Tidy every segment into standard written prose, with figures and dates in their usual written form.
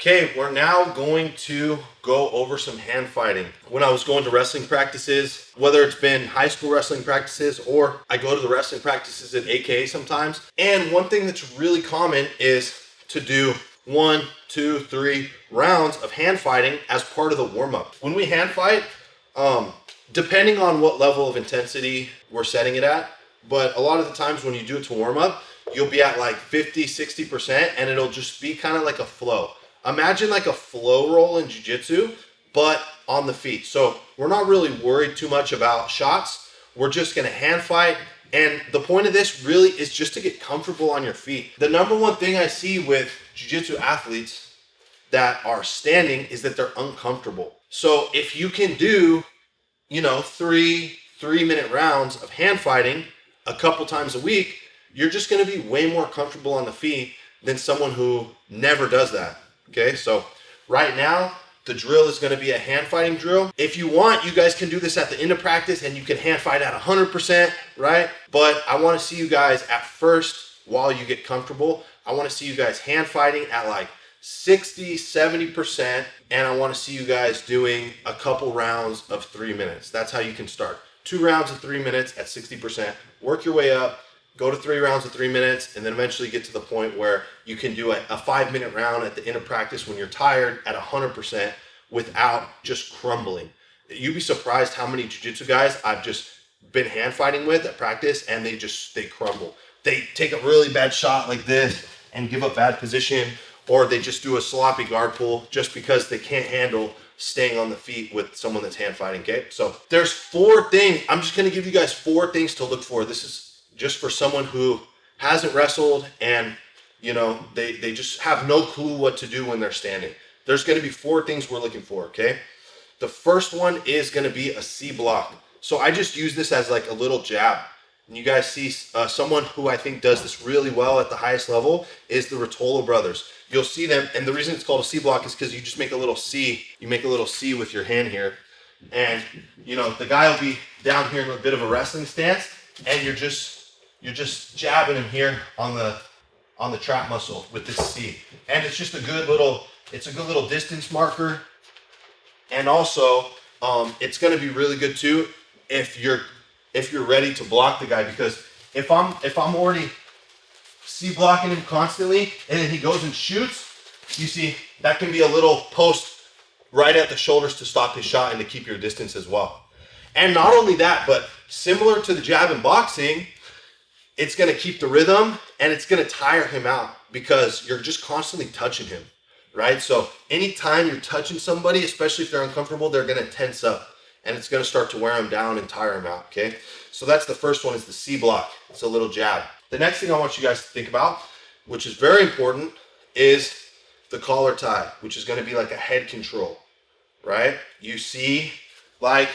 Okay, we're now going to go over some hand fighting. When I was going to wrestling practices, whether it's been high school wrestling practices or I go to the wrestling practices at AKA sometimes, and one thing that's really common is to do 1, 2, 3 rounds of hand fighting as part of the warm-up. When we hand fight, depending on what level of intensity we're setting it at, but a lot of the times when you do it to warm up, you'll be at like 50, 60%, and it'll just be kind of like a flow. Imagine like a flow roll in jiu-jitsu, but on the feet. So we're not really worried too much about shots. We're just gonna hand fight. And the point of this really is just to get comfortable on your feet. The number one thing I see with jiu-jitsu athletes that are standing is that they're uncomfortable. So if you can do, you know, three-minute rounds of hand fighting a couple times a week, you're just gonna be way more comfortable on the feet than someone who never does that. Okay, so right now, the drill is going to be a hand fighting drill. If you want, you guys can do this at the end of practice and you can hand fight at 100%, right? But I want to see you guys at first, while you get comfortable, I want to see you guys hand fighting at like 60, 70%. And I want to see you guys doing a couple rounds of 3 minutes. That's how you can start. 2 rounds of 3 minutes at 60%. Work your way up. Go to 3 rounds of 3 minutes, and then eventually get to the point where you can do a 5-minute round at the end of practice when you're tired at 100% without just crumbling. You'd be surprised how many jiu-jitsu guys I've just been hand fighting with at practice, and they crumble. They take a really bad shot like this and give up bad position, or they just do a sloppy guard pull just because they can't handle staying on the feet with someone that's hand fighting, okay? So there's 4 things. I'm just gonna give you guys 4 things to look for. This is just for someone who hasn't wrestled and, you know, they just have no clue what to do when they're standing. There's going to be 4 things we're looking for, okay? The first one is going to be a C block. So I just use this as like a little jab. And you guys see someone who I think does this really well at the highest level is the Rotolo brothers. You'll see them, and the reason it's called a C block is because you just make a little C. You make a little C with your hand here. And, you know, the guy will be down here in a bit of a wrestling stance, and you're just jabbing him here on the trap muscle with this C. And it's just a good little distance marker. And also, it's going to be really good too if you're ready to block the guy, because if I'm already C blocking him constantly and then he goes and shoots, you see that can be a little post right at the shoulders to stop his shot and to keep your distance as well. And not only that, but similar to the jab in boxing, it's going to keep the rhythm and it's going to tire him out because you're just constantly touching him, right? So anytime you're touching somebody, especially if they're uncomfortable, they're going to tense up and it's going to start to wear them down and tire them out, okay? So that's the first one, is the C block. It's a little jab. The next thing I want you guys to think about, which is very important, is the collar tie, which is going to be like a head control, right? You see, like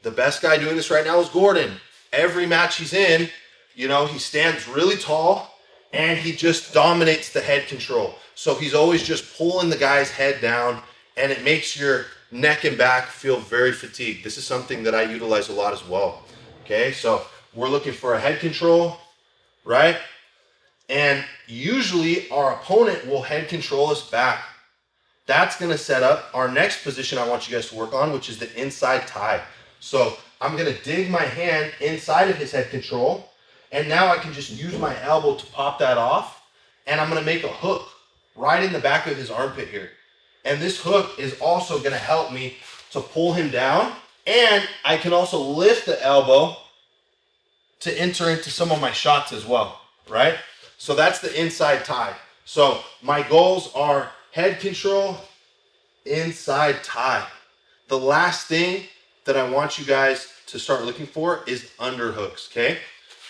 the best guy doing this right now is Gordon. Every match he's in, you know, he stands really tall and he just dominates the head control. So he's always just pulling the guy's head down, and it makes your neck and back feel very fatigued. This is something that I utilize a lot as well. Okay, so we're looking for a head control, right? And usually our opponent will head control us back. That's gonna set up our next position I want you guys to work on, which is the inside tie. So I'm gonna dig my hand inside of his head control, and now I can just use my elbow to pop that off, and I'm gonna make a hook right in the back of his armpit here. And this hook is also gonna help me to pull him down, and I can also lift the elbow to enter into some of my shots as well, right? So that's the inside tie. So my goals are head control, inside tie. The last thing that I want you guys to start looking for is underhooks, okay?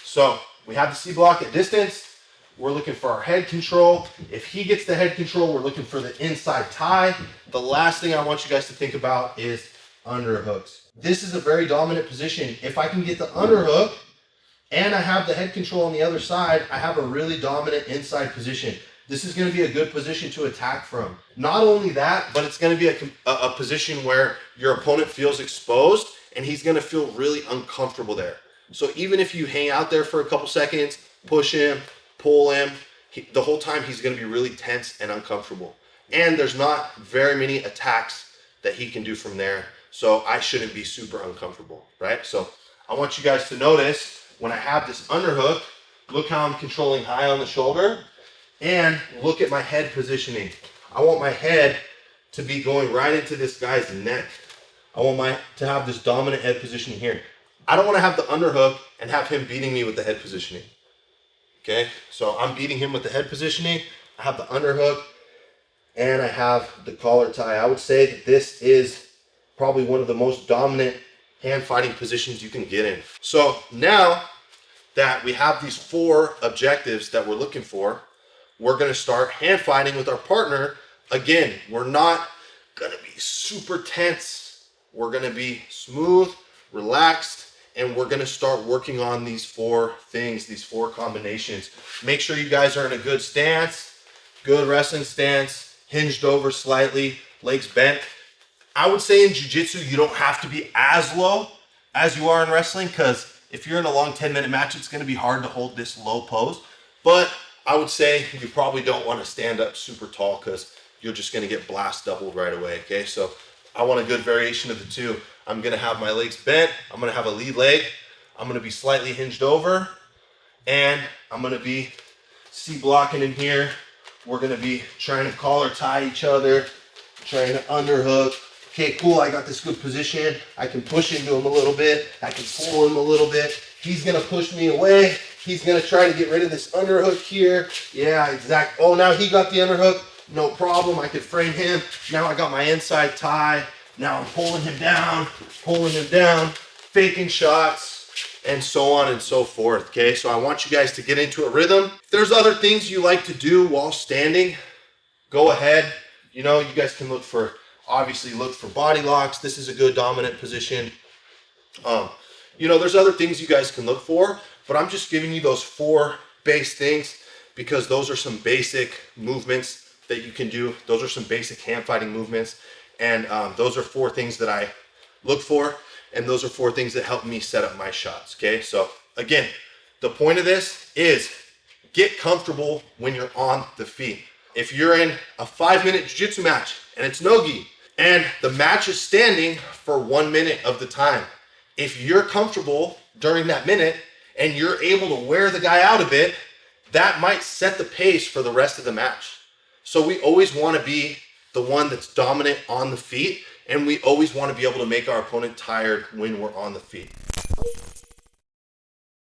So we have the C block at distance. We're looking for our head control. If he gets the head control, we're looking for the inside tie. The last thing I want you guys to think about is underhooks. This is a very dominant position. If I can get the underhook and I have the head control on the other side, I have a really dominant inside position. This is going to be a good position to attack from. Not only that, but it's going to be a position where your opponent feels exposed and he's going to feel really uncomfortable there. So even if you hang out there for a couple seconds, push him, pull him, the whole time he's going to be really tense and uncomfortable. and there's not very many attacks that he can do from there. So I shouldn't be super uncomfortable, right? So I want you guys to notice when I have this underhook, look how I'm controlling high on the shoulder, and look at my head positioning. I want my head to be going right into this guy's neck. I want to have this dominant head positioning here. I don't want to have the underhook and have him beating me with the head positioning. Okay, so I'm beating him with the head positioning. I have the underhook and I have the collar tie. I would say that this is probably one of the most dominant hand fighting positions you can get in. So now that we have these 4 objectives that we're looking for, we're gonna start hand fighting with our partner. Again, we're not gonna be super tense. We're gonna be smooth, relaxed, and we're gonna start working on these 4 things, these 4 combinations. Make sure you guys are in a good stance, good wrestling stance, hinged over slightly, legs bent. I would say in jiu-jitsu, you don't have to be as low as you are in wrestling, because if you're in a long 10-minute match, it's gonna be hard to hold this low pose. But I would say you probably don't wanna stand up super tall because you're just gonna get blast doubled right away, okay? So I want a good variation of the 2. I'm gonna have my legs bent, I'm gonna have a lead leg, I'm gonna be slightly hinged over, and I'm gonna be C-blocking in here. We're gonna be trying to collar tie each other, trying to underhook. Okay, cool, I got this good position. I can push into him a little bit. I can pull him a little bit. He's gonna push me away. He's gonna try to get rid of this underhook here. Yeah, exact. Oh, now he got the underhook. No problem, I could frame him. Now I got my inside tie. Now I'm pulling him down, faking shots, and so on and so forth, okay? So I want you guys to get into a rhythm. If there's other things you like to do while standing, go ahead. You know, you guys can obviously look for body locks. This is a good dominant position. You know, there's other things you guys can look for, but I'm just giving you those 4 base things because those are some basic movements that you can do. Those are some basic hand fighting movements. And those are 4 things that I look for, and those are 4 things that help me set up my shots, okay? So again, the point of this is get comfortable when you're on the feet. If you're in a 5-minute jiu-jitsu match and it's no-gi, and the match is standing for 1 minute of the time, if you're comfortable during that minute and you're able to wear the guy out a bit, that might set the pace for the rest of the match. So we always want to be the one that's dominant on the feet, and we always want to be able to make our opponent tired when we're on the feet.